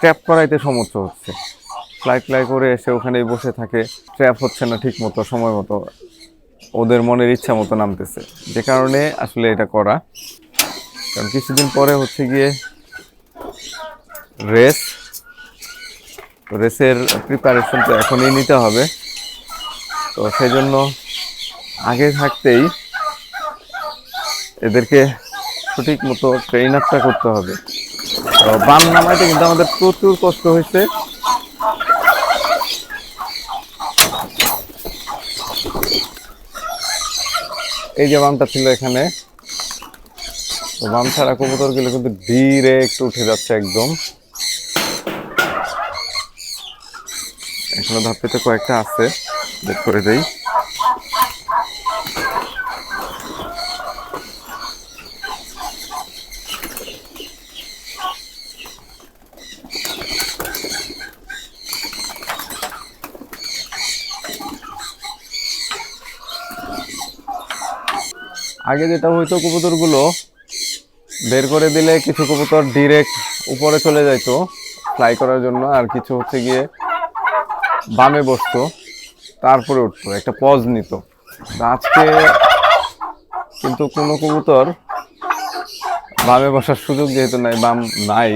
Trap করাইতে সমস্যা হচ্ছে। ফ্লাই করে এসে ওখানেই বসে থাকে, ট্র্যাপ হচ্ছে না ঠিক মতো, সময় মতো, ওদের মনের ইচ্ছা মতো নামতেছে, যে কারণে আসলে এটা করা। কারণ কিছুদিন পরে হচ্ছে গিয়ে রেস, রেসের প্রিপারেশন তো এখনই নিতে হবে। তো সেই জন্য আগে থাকতেই এদেরকে সঠিক মতো ট্রেন আপটা করতে হবে। তো বান নামাইতে কিন্তু আমাদের প্রচুর কষ্ট হয়েছে। এই যে বামটা ছিল এখানে, তো বাম ছাড়া কবুতরগুলো কিন্তু ডিরেক্ট উঠে যাচ্ছে একদম। এখনো ধাপেতে কয়েকটা আছে, বের করে দেই। আগে যেটা হইতো, কবুতরগুলো বের করে দিলে কিছু কবুতর ডিরেক্ট উপরে চলে যাইতো ফ্লাই করার জন্য, আর কিছু হচ্ছে গিয়ে বামে বসতো, তারপরে উঠতো, একটা পজ নিত। আজকে কিন্তু কোনো কবুতর বামে বসার সুযোগ যেহেতু নাই, বাম নাই,